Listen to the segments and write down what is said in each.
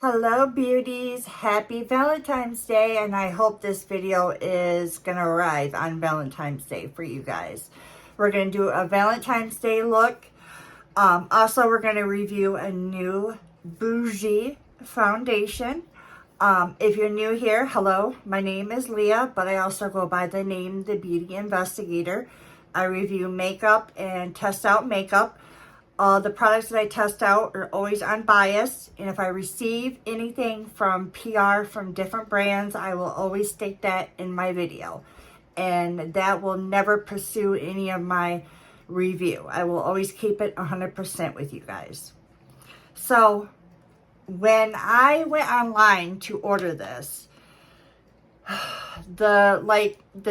Hello beauties, happy Valentine's Day, and I hope this video is gonna arrive on Valentine's Day for you guys. We're gonna do a Valentine's Day look. Also, we're gonna review a new Bougie foundation. If you're new here, hello, my name is Leah, but I also go by the name The Beauty Investigator. I review makeup and test out makeup. The products that I test out are always unbiased, and if I receive anything from PR from different brands, I will always state that in my video, and that will never pursue any of my review. I will always keep it 100% with you guys. So when I went online to order this, the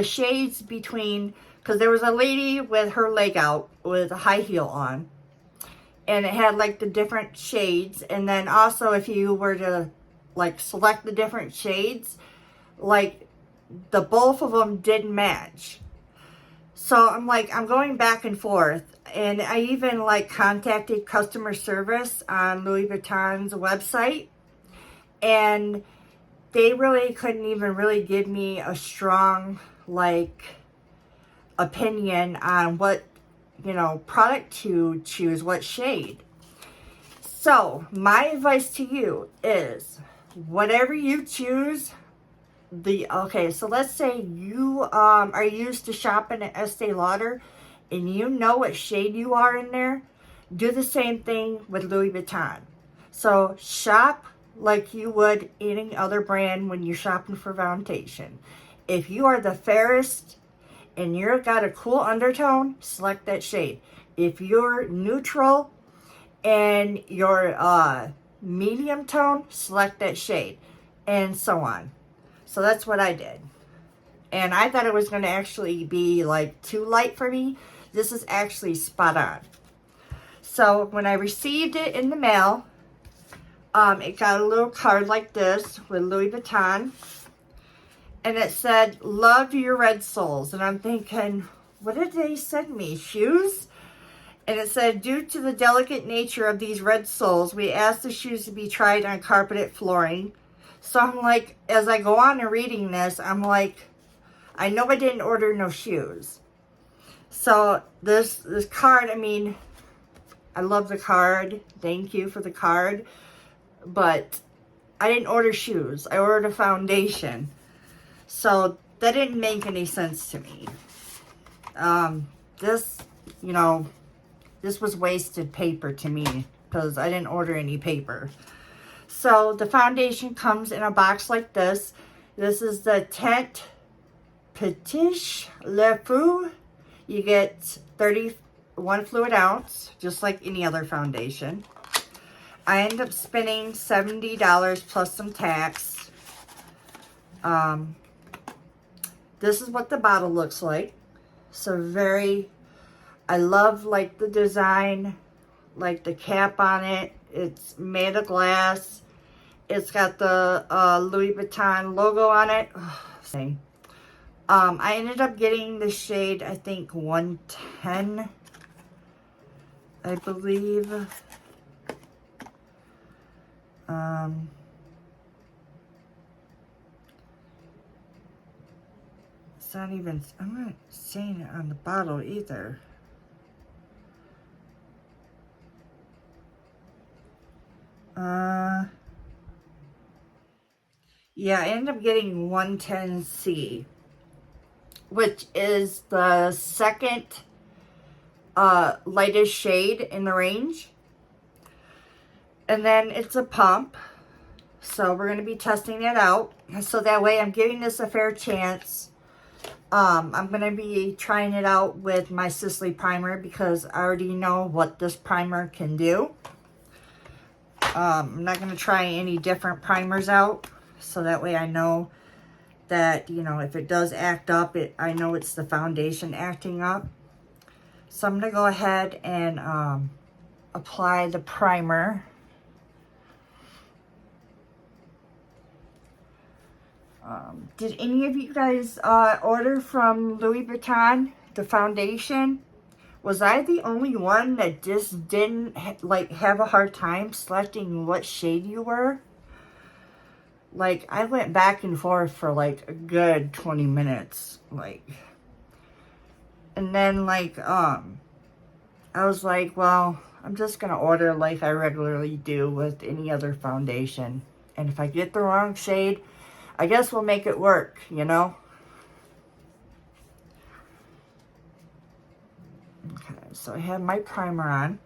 shades between, because there was a lady with her leg out with a high heel on, and it had like the different shades, and then also if you were to like select the different shades, like the both of them didn't match. So I'm going back and forth, and I even like contacted customer service on Louis Vuitton's website, and they really couldn't even really give me a strong like opinion on what product to choose, what shade. So my advice to you is whatever you choose, so let's say you are used to shopping at Estee Lauder and you know what shade you are in there, do the same thing with Louis Vuitton. So shop like you would any other brand when you're shopping for foundation. If you are the fairest and you've got a cool undertone, select that shade. If you're neutral and you're medium tone, select that shade, and so on. So that's what I did. And I thought it was going to actually be like too light for me. This is actually spot on. So when I received it in the mail, it got a little card like this with Louis Vuitton. And it said, "Love your red soles." And I'm thinking, what did they send me? Shoes? And it said, "Due to the delicate nature of these red soles, we ask the shoes to be tried on carpeted flooring." So I'm like, as I go on and reading this, I'm like, I know I didn't order no shoes. So this card, I mean, I love the card. Thank you for the card. But I didn't order shoes. I ordered a foundation. So that didn't make any sense to me. This was wasted paper to me because I didn't order any paper. So the foundation comes in a box like this. This is the Teint Fetiche Le Fou. You get 31 fluid ounce, just like any other foundation. I ended up spending $70 plus some tax. This is what the bottle looks like. So I love like the design, like the cap on it. It's made of glass. It's got the Louis Vuitton logo on it. I ended up getting the shade, I think 110, I believe. It's not even, I'm not seeing it on the bottle either. Yeah, I ended up getting 110C, which is the second lightest shade in the range. And then it's a pump. So we're going to be testing it out. So that way I'm giving this a fair chance. I'm going to be trying it out with my Sisley primer because I already know what this primer can do. I'm not going to try any different primers out. So that way I know that, if it does act up, I know it's the foundation acting up. So I'm going to go ahead and apply the primer. Did any of you guys order from Louis Vuitton, the foundation? Was I the only one that just didn't have a hard time selecting what shade you were? Like, I went back and forth for like a good 20 minutes. Like, and then like, I was like, well, I'm just gonna order like I regularly do with any other foundation. And if I get the wrong shade, I guess we'll make it work, you know? Okay, so I have my primer on.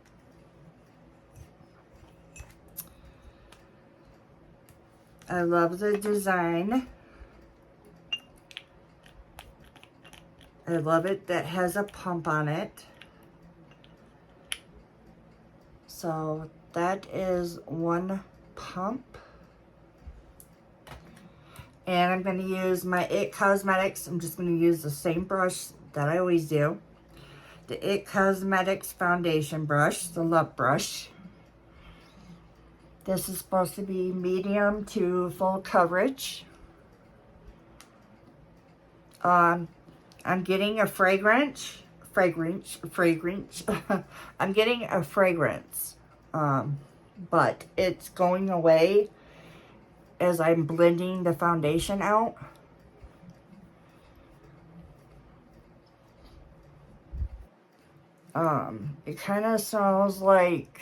I love the design. I love it that has a pump on it. So that is one pump. And I'm going to use my IT Cosmetics. I'm just going to use the same brush that I always do. The IT Cosmetics foundation brush, the Love brush. This is supposed to be medium to full coverage. I'm getting a fragrance. I'm getting a fragrance, but it's going away as I'm blending the foundation out. It kind of smells like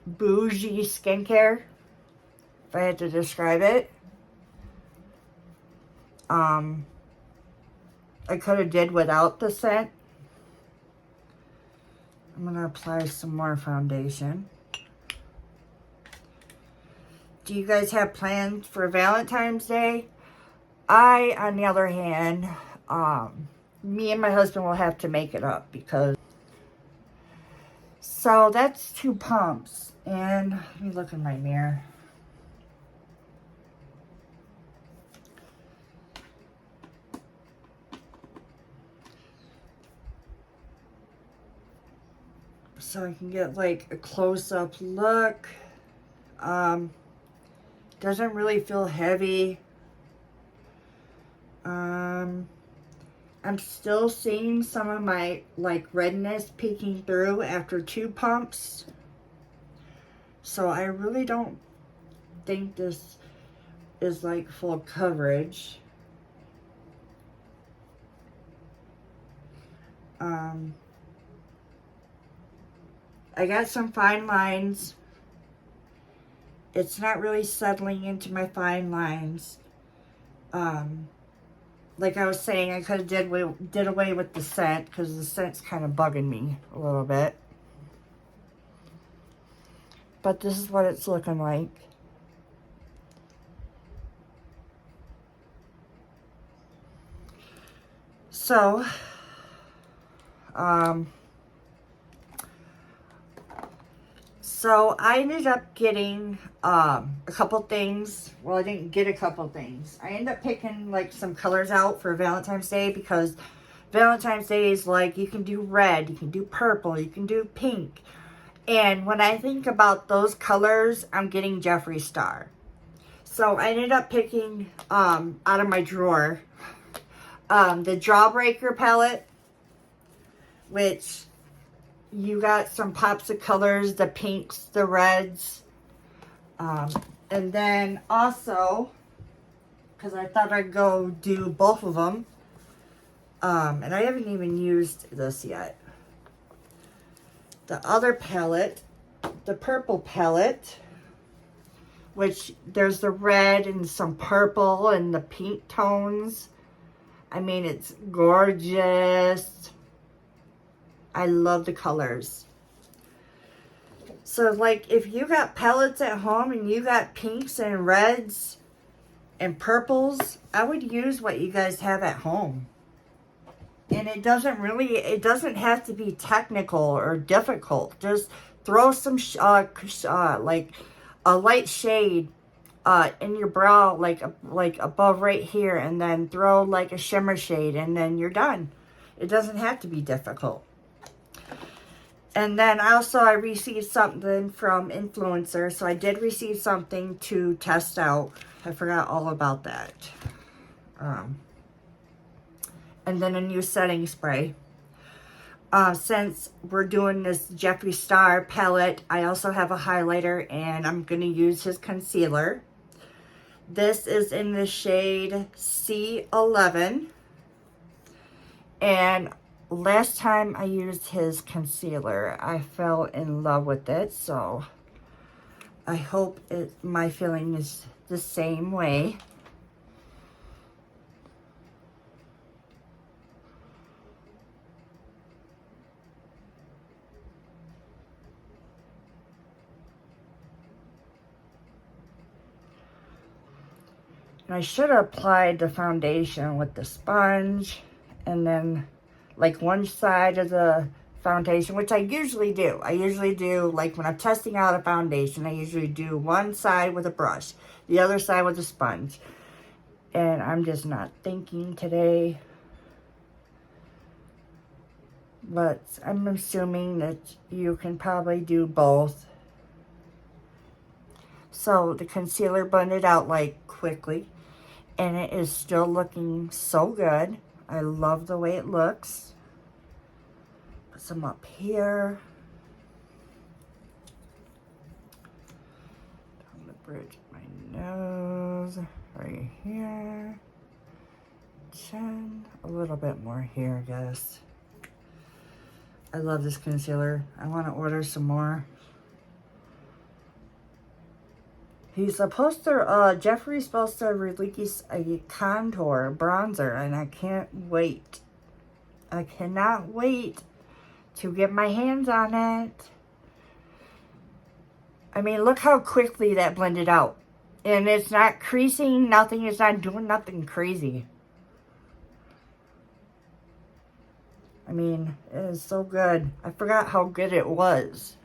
bougie skincare, if I had to describe it. I could have did without the scent. I'm going to apply some more foundation. Do you guys have plans for Valentine's Day? I, on the other hand, me and my husband will have to make it up because... So that's 2 pumps. And let me look in my mirror. So I can get like a close-up look. Doesn't really feel heavy. I'm still seeing some of my like redness peeking through after 2 pumps. So I really don't think this is like full coverage. I got some fine lines. It's not really settling into my fine lines. Like I was saying, I could have did away with the scent because the scent's kind of bugging me a little bit. But this is what it's looking like. So, so I ended up getting a couple things. Well, I didn't get a couple things. I ended up picking like some colors out for Valentine's Day because Valentine's Day is like you can do red, you can do purple, you can do pink. And when I think about those colors, I'm getting Jeffree Star. So I ended up picking out of my drawer the Jawbreaker palette, which you got some pops of colors, the pinks, the reds. And then also, because I thought I'd go do both of them. And I haven't even used this yet. The other palette, the purple palette, which there's the red and some purple and the pink tones. I mean, it's gorgeous. I love the colors. So, like, if you got palettes at home and you got pinks and reds and purples, I would use what you guys have at home. And it doesn't have to be technical or difficult. Just throw some, like, a light shade in your brow, like above right here, and then throw, like, a shimmer shade, and then you're done. It doesn't have to be difficult. And then also I received something from Influencer, so I did receive something to test out. I forgot all about that. And then a new setting spray. Since we're doing this Jeffree Star palette, I also have a highlighter, and I'm going to use his concealer. This is in the shade C11. And last time I used his concealer, I fell in love with it. So I hope my feeling is the same way. And I should have applied the foundation with the sponge and then like one side of the foundation, which I usually do. I usually do, like when I'm testing out a foundation, I usually do one side with a brush, the other side with a sponge. And I'm just not thinking today. But I'm assuming that you can probably do both. So the concealer blended out like quickly. And it is still looking so good. I love the way it looks. Put some up here. Down the bridge of my nose. Right here. Chin. A little bit more here, I guess. I love this concealer. I want to order some more. He's supposed to, Jeffree's supposed to release a contour bronzer, and I can't wait. I cannot wait to get my hands on it. I mean, look how quickly that blended out. And it's not creasing, nothing. It's not doing nothing crazy. I mean, it is so good. I forgot how good it was.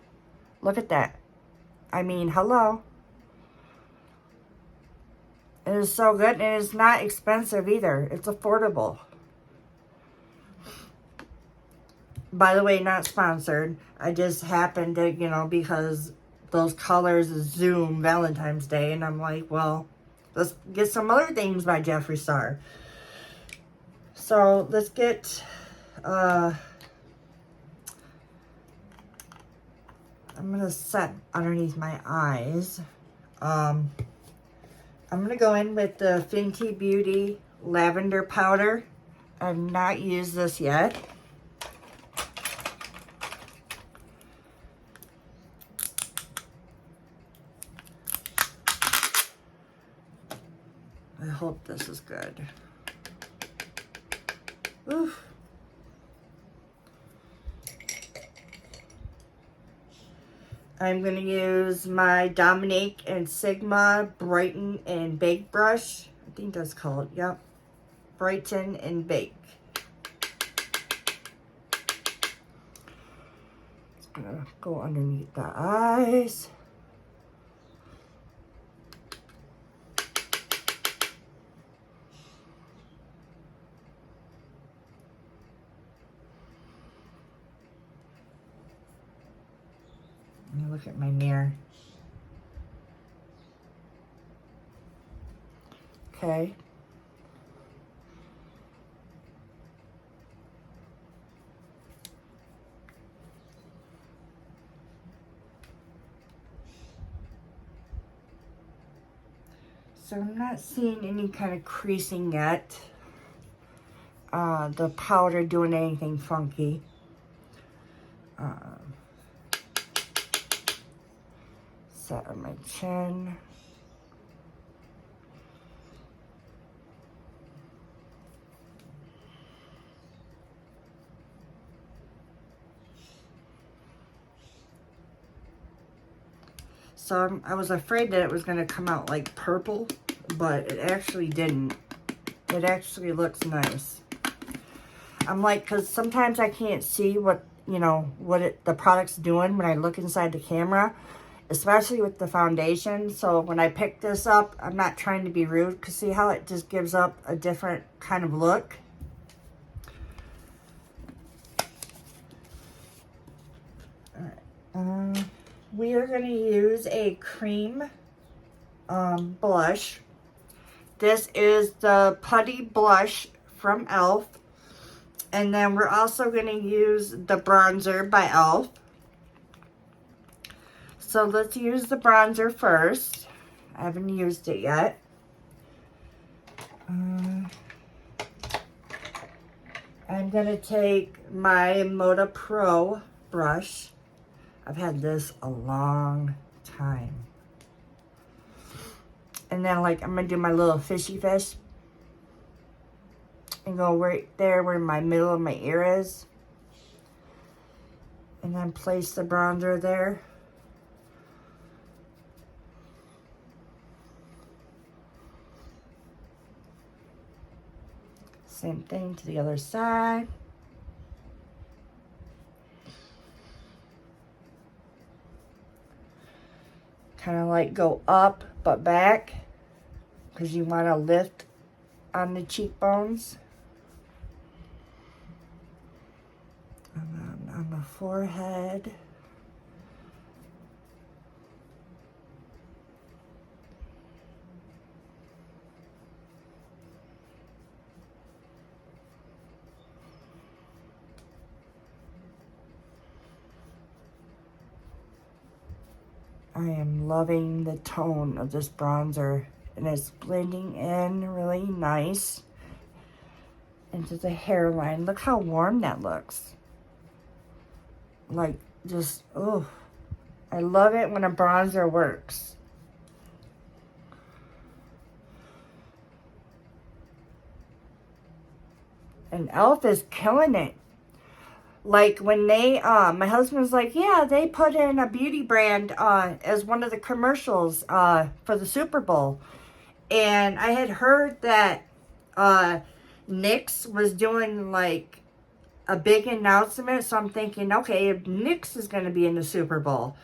Look at that. I mean, hello. It is so good, and it's not expensive either. It's affordable. By the way, not sponsored. I just happened to, you know, because those colors Zoom Valentine's Day, and I'm like, well, let's get some other things by Jeffree Star. So let's get, I'm gonna set underneath my eyes. I'm going to go in with the Fenty Beauty Lavender Powder. I've not used this yet. I hope this is good. Oof. I'm going to use my Dominique and Sigma Brighten and Bake brush. I think that's called, yep. Brighten and Bake. It's going to go underneath the eyes. Let me look at my mirror. Okay. So I'm not seeing any kind of creasing yet. The powder doing anything funky. Set on my chin. So I was afraid that it was going to come out like purple, but it actually didn't. It actually looks nice. I'm like, because sometimes I can't see what, you know, what the product's doing when I look inside the camera, especially with the foundation. So when I pick this up, I'm not trying to be rude, because see how it just gives up a different kind of look? All right. We are going to use a cream blush. This is the Putty Blush from e.l.f. And then we're also going to use the bronzer by e.l.f. So let's use the bronzer first. I haven't used it yet. I'm going to take my Moda Pro brush. I've had this a long time. And then, like, I'm going to do my little fishy fish. And go right there where my middle of my ear is. And then place the bronzer there. Same thing to the other side. Kind of like go up but back because you want to lift on the cheekbones. And then on the forehead. I am loving the tone of this bronzer, and it's blending in really nice into the hairline. Look how warm that looks. Like, just, oh, I love it when a bronzer works. And e.l.f. is killing it. Like, when they, my husband's like, yeah, they put in a beauty brand as one of the commercials for the Super Bowl. And I had heard that NYX was doing, like, a big announcement. So I'm thinking, okay, if NYX is going to be in the Super Bowl.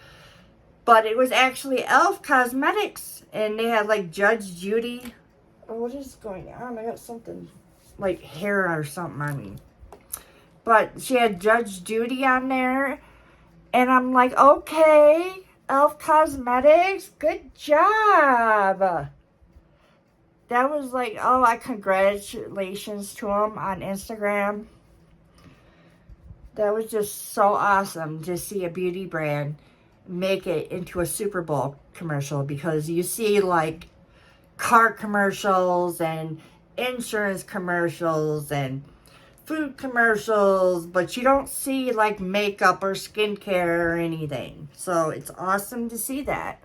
But it was actually e.l.f. Cosmetics. And they had, like, Judge Judy. Oh, what is going on? I got something, like, hair or something on me. But she had Judge Judy on there. And I'm like, okay, e.l.f. Cosmetics, good job. That was like, oh, congratulations to them on Instagram. That was just so awesome to see a beauty brand make it into a Super Bowl commercial. Because you see, like, car commercials and insurance commercials and food commercials, but you don't see like makeup or skincare or anything. So it's awesome to see that.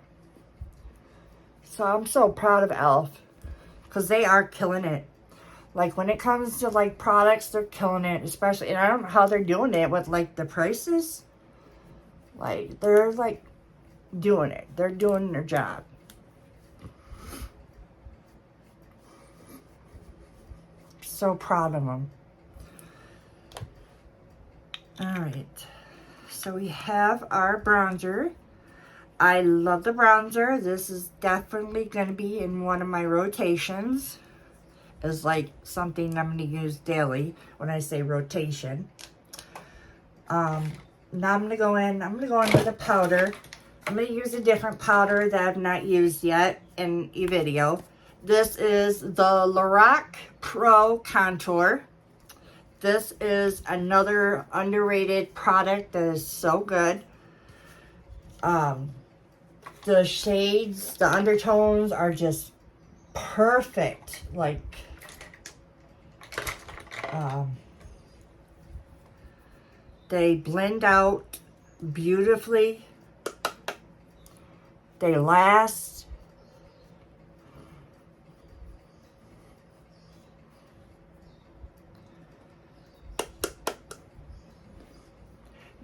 So I'm so proud of e.l.f. because they are killing it. Like when it comes to like products, they're killing it. Especially, and I don't know how they're doing it with like the prices. Like they're like doing it. They're doing their job. So proud of them. Alright, so we have our bronzer. I love the bronzer. This is definitely going to be in one of my rotations. It's like something I'm going to use daily when I say rotation. Now I'm going to go in with a powder. I'm going to use a different powder that I've not used yet in a video. This is the Lorac Pro Contour. This is another underrated product that is so good. The shades, the undertones are just perfect. Like, they blend out beautifully. They last.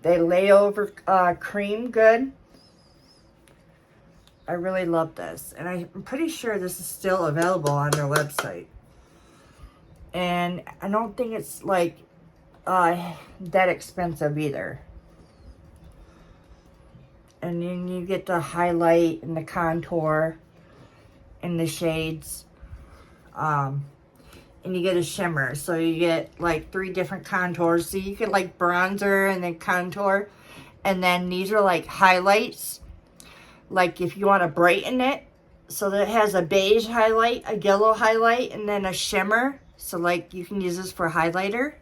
They lay over cream good. I really love this. And I'm pretty sure this is still available on their website. And I don't think it's like that expensive either. And then you get the highlight and the contour and the shades. And you get a shimmer. So you get like 3 different contours. So you get like bronzer and then contour. And then these are like highlights. Like if you want to brighten it. So that it has a beige highlight, a yellow highlight, and then a shimmer. So like you can use this for highlighter.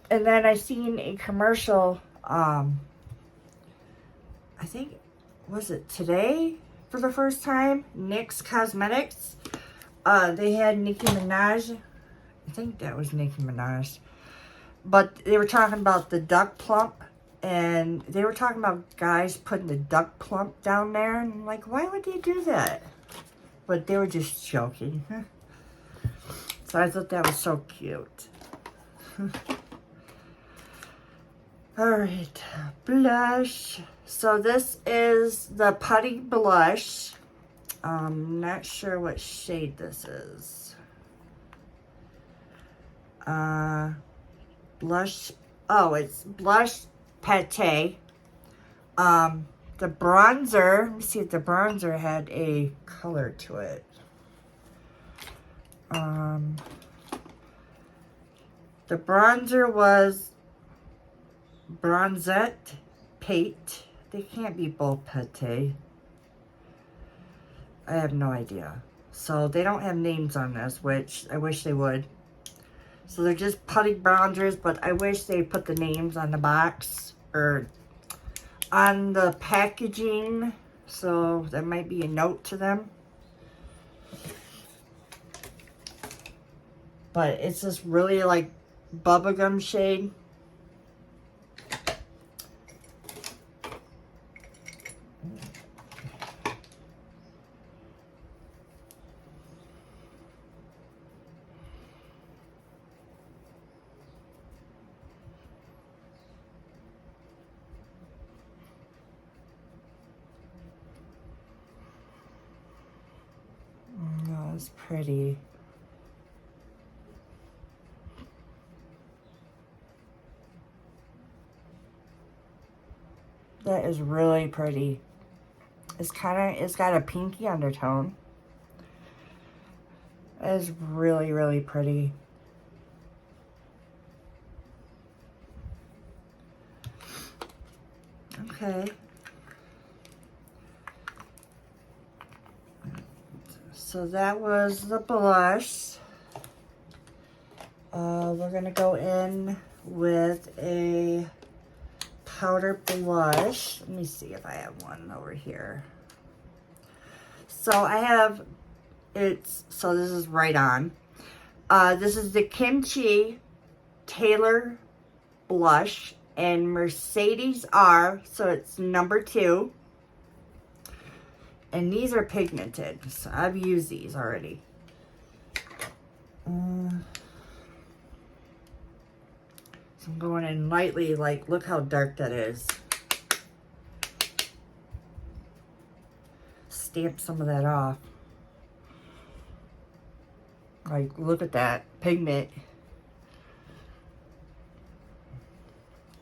And then I seen a commercial I think, was it today for the first time? NYX Cosmetics. They had Nicki Minaj. I think that was Nicki Minaj. But they were talking about the duck plump. And they were talking about guys putting the duck plump down there. And I'm like, why would they do that? But they were just joking. So I thought that was so cute. Alright, blush. So this is the Putty Blush. Not sure what shade this is. Blush. Oh, it's Blush Pate. The bronzer. Let me see if the bronzer had a color to it. The bronzer was Bronzette Pate. They can't be both Pate. I have no idea. So they don't have names on this, which I wish they would. So they're just putty bronzers, but I wish they put the names on the box or on the packaging. So there might be a note to them. But it's this really like bubblegum shade. Oh, it's pretty. That is really pretty. It's got a pinky undertone. It is really, really pretty. Okay. So that was the blush. We're gonna go in with a powder blush. Let me see if I have one over here. So I have, so this is right on. This is the Kimchi Thailor blush and Mercedes R, so it's number 2. And these are pigmented, so I've used these already. So I'm going in lightly, like, look how dark that is. Stamp some of that off. Like, look at that pigment.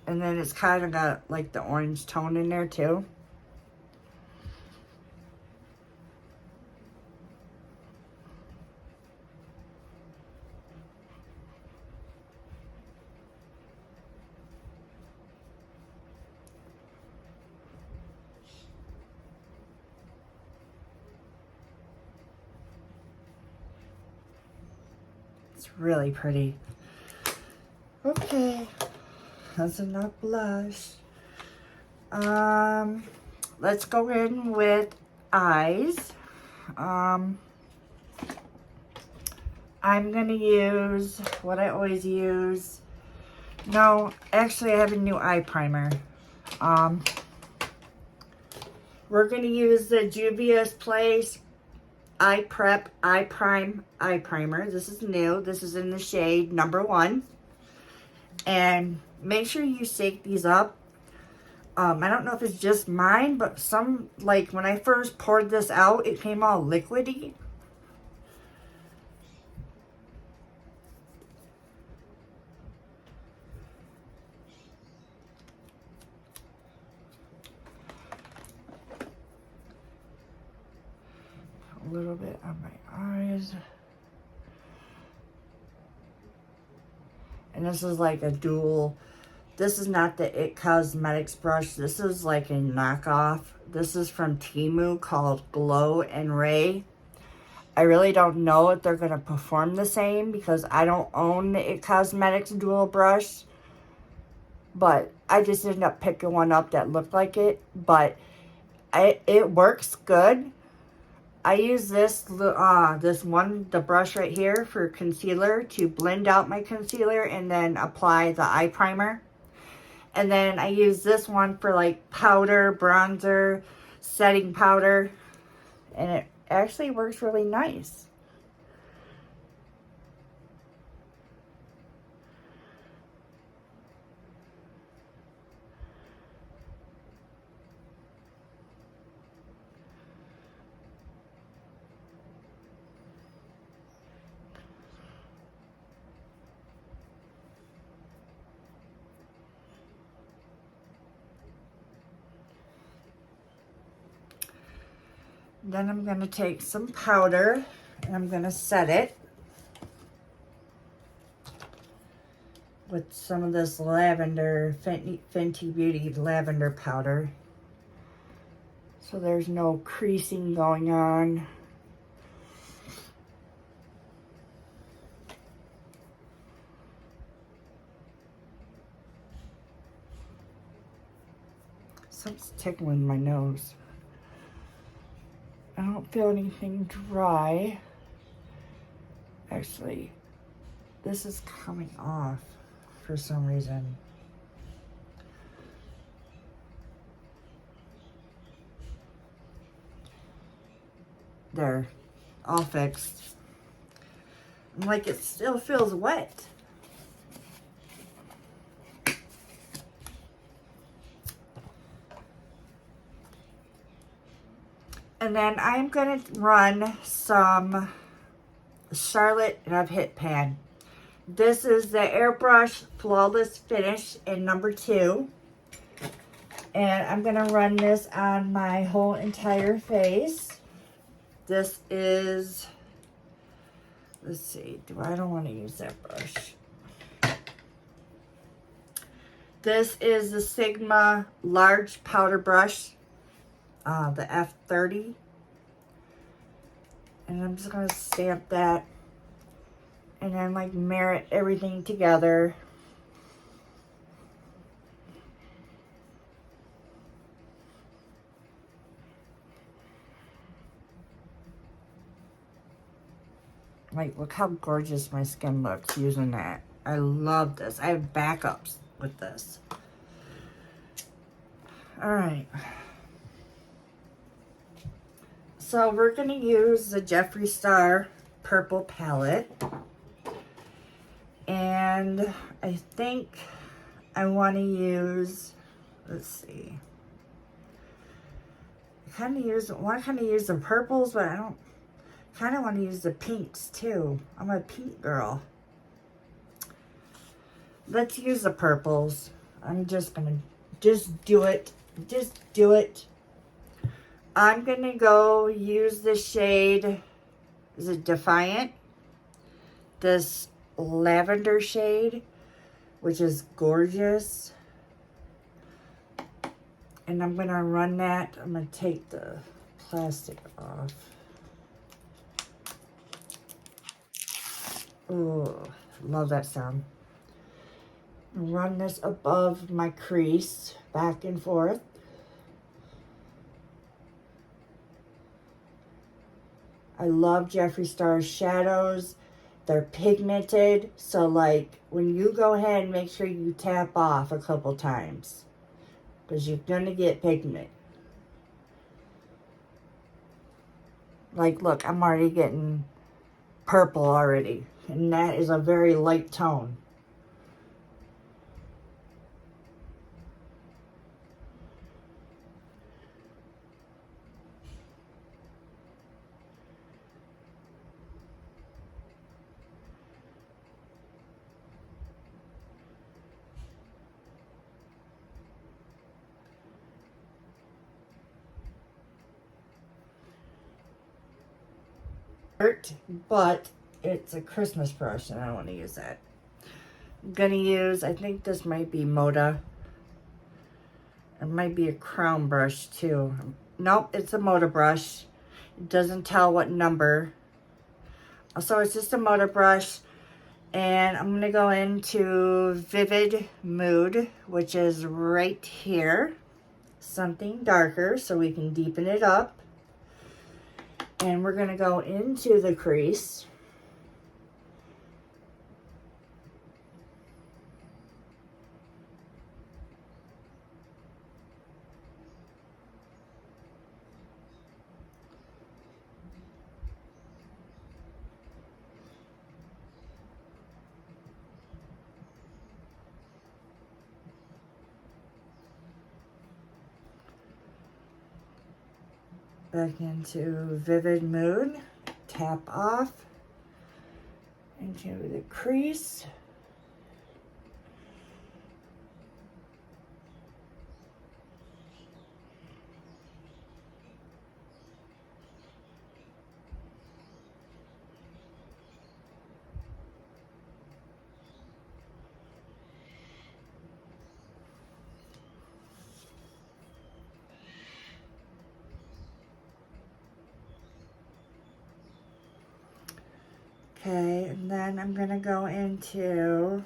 And then it's kind of got, like, the orange tone in there, too. It's really pretty. Okay, that's enough blush. Let's go in with eyes. I'm gonna use what I always use. No, actually I have a new eye primer. We're gonna use the Juvia's Place Eye Prep Eye Prime Eye Primer. This is new. This is in the shade number 1. And make sure you shake these up. I don't know if it's just mine, but some, like when I first poured this out, it came all liquidy. A little bit on my eyes. And this is like a dual. This is not the It Cosmetics brush. This is like a knockoff. This is from Temu called Glow and Ray. I really don't know if they're going to perform the same because I don't own the It Cosmetics dual brush. but I just ended up picking one up that looked like it, but it works good. I use this one, the brush right here for concealer to blend out my concealer and then apply the eye primer. And then I use this one for like powder, bronzer, setting powder, and it actually works really nice. Then I'm going to take some powder and I'm going to set it with some of this lavender, Fenty Beauty lavender powder. So there's no creasing going on. Something's tickling my nose. I don't feel anything dry. Actually, this is coming off for some reason. There, all fixed. I'm like, it still feels wet. And then I'm going to run some Charlotte Rubb Hit Pan. This is the Airbrush Flawless Finish in number 2. And I'm going to run this on my whole entire face. This is, let's see, I don't want to use that brush. This is the Sigma Large Powder Brush. The F30, and I'm just going to stamp that and then like merit everything together. Like, look how gorgeous my skin looks using that. I love this. I have backups with this. All right. So we're going to use the Jeffree Star Purple Palette. And I think I want to use, let's see. I want to kind of use the purples, but I don't kind of want to use the pinks too. I'm a pink girl. Let's use the purples. I'm just going to do it. Just do it. I'm going to go use the shade, is it Defiant? This lavender shade, which is gorgeous. And I'm going to run that. I'm going to take the plastic off. Oh, love that sound. Run this above my crease, back and forth. I love Jeffree Star's shadows. They're pigmented, so like when you go ahead, make sure you tap off a couple times because you're gonna get pigment. Like, look, I'm already getting purple already, and that is a very light tone. But it's a Christmas brush and I don't want to use that. I'm gonna use, I think this might be Moda. It might be a crown brush too. Nope, it's a Moda brush. It doesn't tell what number. So it's just a Moda brush, And I'm going to go into Vivid Mood, which is right here. Something darker so we can deepen it up. And we're going to go into the crease. Back into Vivid Mood, tap off, into the crease. Okay, and then I'm gonna go into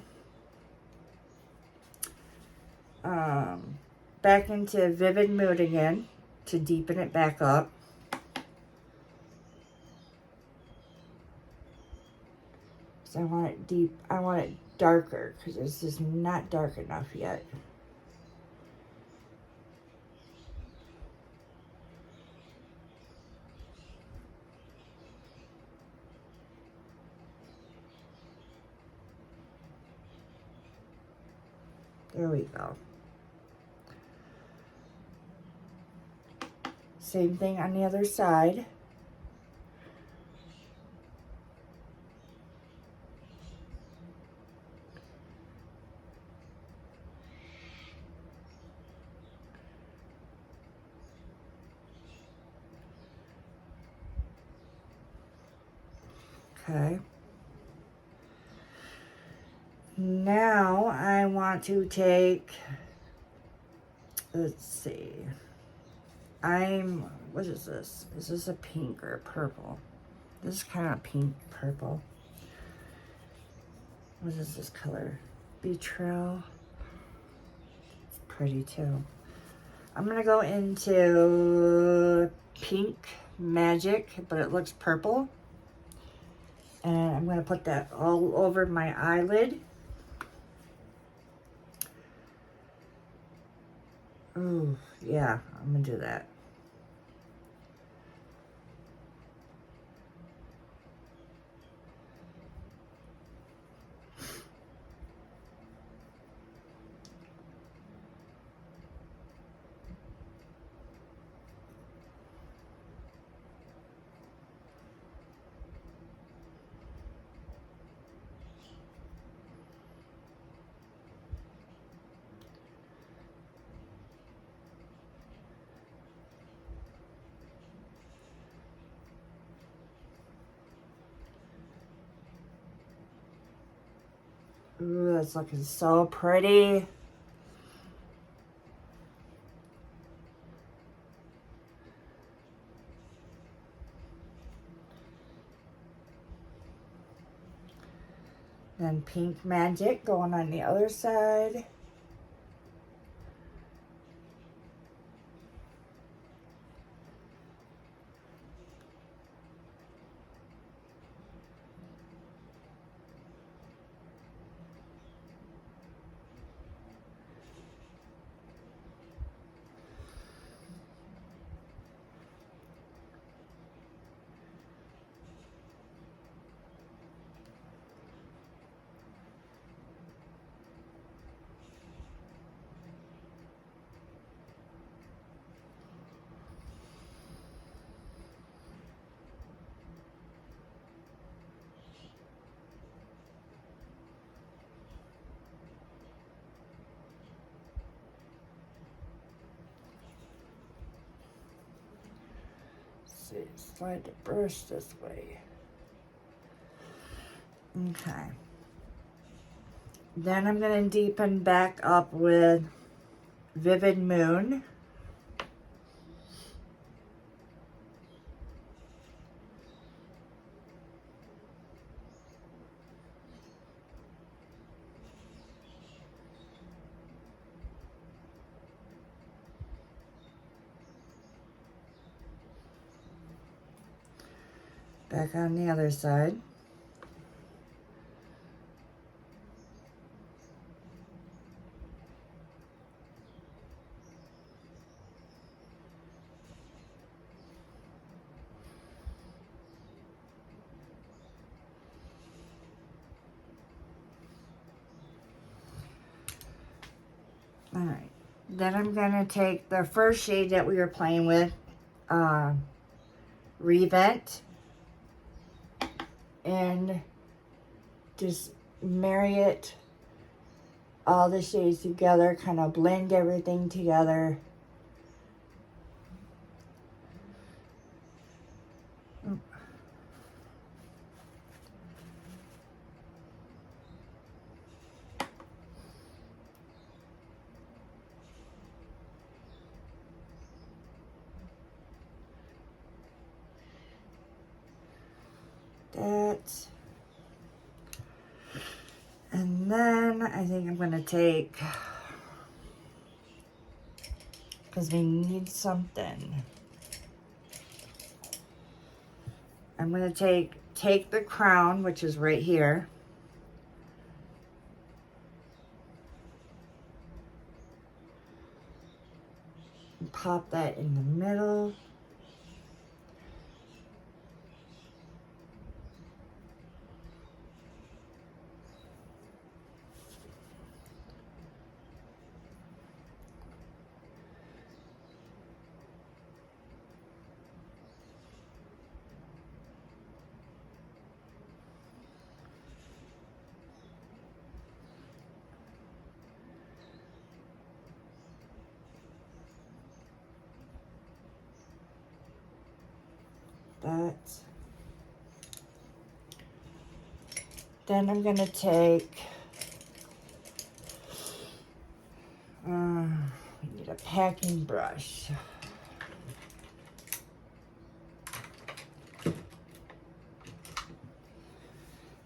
back into Vivid Mood again to deepen it back up. So I want it deep, I want it darker because this is not dark enough yet. There we go. Same thing on the other side. Okay. Now I want to take, let's see, what is this? Is this a pink or a purple? This is kind of pink purple. What is this color? Betrayal. It's pretty too. I'm gonna go into Pink Magic, but it looks purple. And I'm gonna put that all over my eyelid. Ooh, yeah, I'm gonna do that. Ooh, that's looking so pretty. Then Pink Magic going on the other side. Slide the brush this way. Okay. Then I'm going to deepen back up with Vivid Moon. Back on the other side. All right, then I'm gonna take the first shade that we were playing with, Revent, and just marry it, all the shades together, kind of blend everything together. That. And then I think I'm gonna take, because we need something. I'm gonna take the crown, which is right here. And pop that in the middle. That. Then I'm gonna take, we need a packing brush.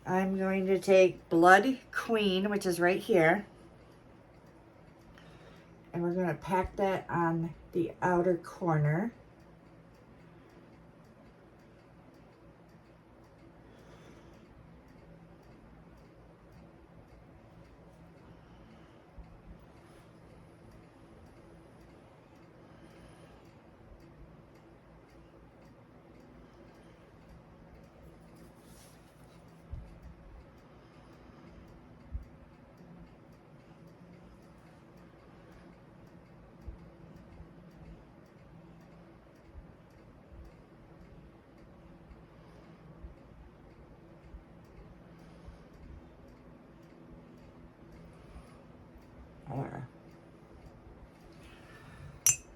I'm going to take Blood Queen, which is right here, and we're gonna pack that on the outer corner.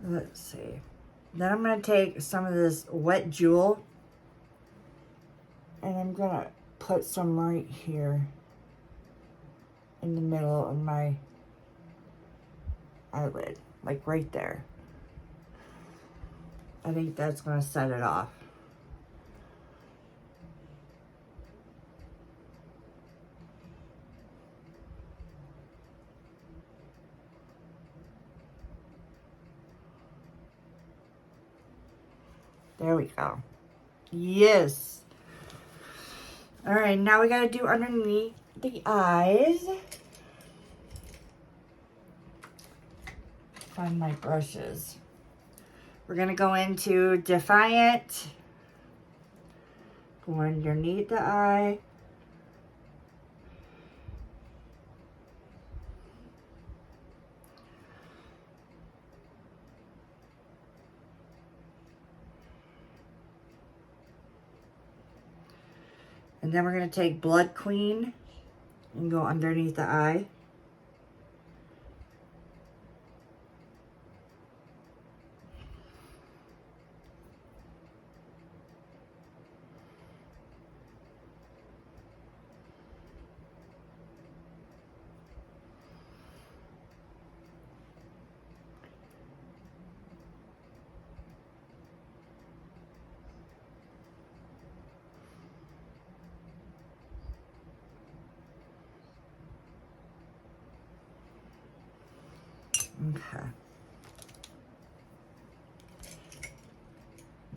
Let's see. Then I'm going to take some of this Wet Jewel, and I'm going to put some right here in the middle of my eyelid, like right there. I think that's going to set it off. There we go. Yes. All right, now we got to do underneath the eyes. Find my brushes. We're going to go into Defiant. Go underneath the eye. And then we're going to take Blood Queen and go underneath the eye. Okay.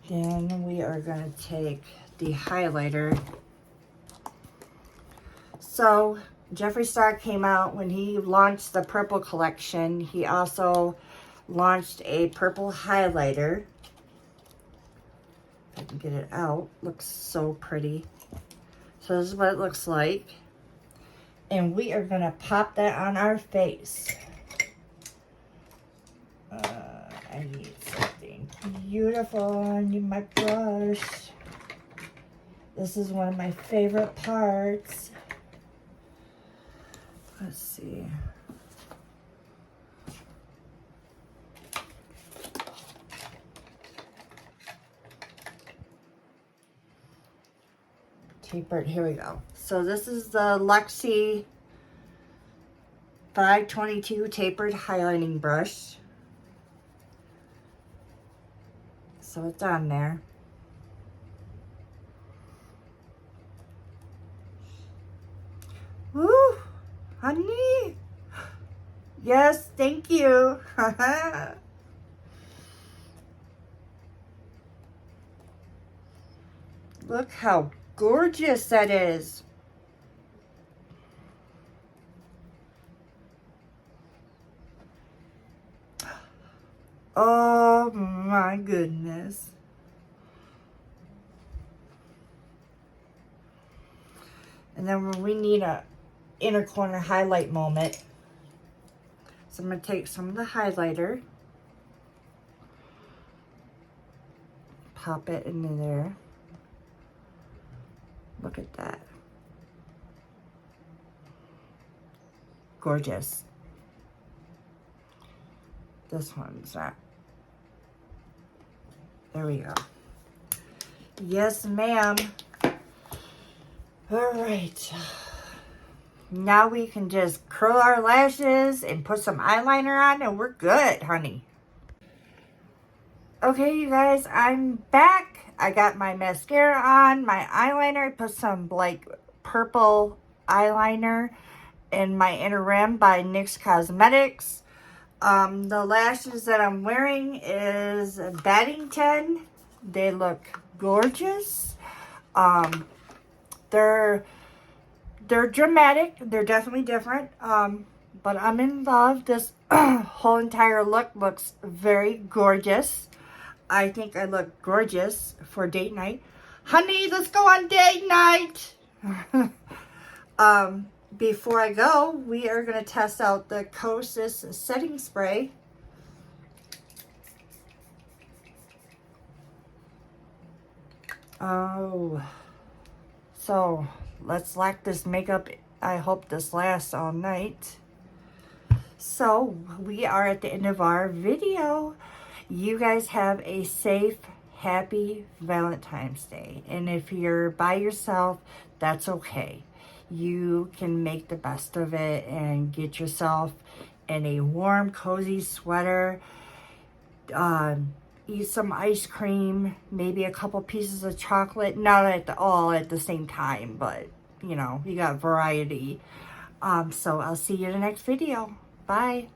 Then we are going to take the highlighter. So Jeffree Star came out when he launched the purple collection. He also launched a purple highlighter. If I can get it out, looks so pretty. So this is what it looks like. And we are gonna pop that on our face. I need something beautiful. I need my brush. This is one of my favorite parts. Let's see. Tapered, here we go. So this is the Luxie 522 tapered highlighting brush. So it's on there. Woo, honey. Yes, thank you. Look how gorgeous that is. Oh my goodness. And then we need a inner corner highlight moment. So I'm going to take some of the highlighter. Pop it into there. Look at that. Gorgeous. This one's not. There we go. Yes, ma'am. All right. Now we can just curl our lashes and put some eyeliner on and we're good, honey. Okay, you guys, I'm back. I got my mascara on, my eyeliner. I put some like purple eyeliner in my inner rim by NYX Cosmetics. The lashes that I'm wearing is Paddington. They look gorgeous. They're dramatic. They're definitely different. But I'm in love. This whole entire look looks very gorgeous. I think I look gorgeous for date night. Honey, let's go on date night. Before I go, we are going to test out the Kosas setting spray. Oh, so let's lock this makeup. I hope this lasts all night. So we are at the end of our video. You guys have a safe, happy Valentine's Day. And if you're by yourself, that's okay. You can make the best of it and get yourself in a warm, cozy sweater. Eat some ice cream, maybe a couple pieces of chocolate. Not all at the same time, but you know, you got variety. So I'll see you in the next video. Bye.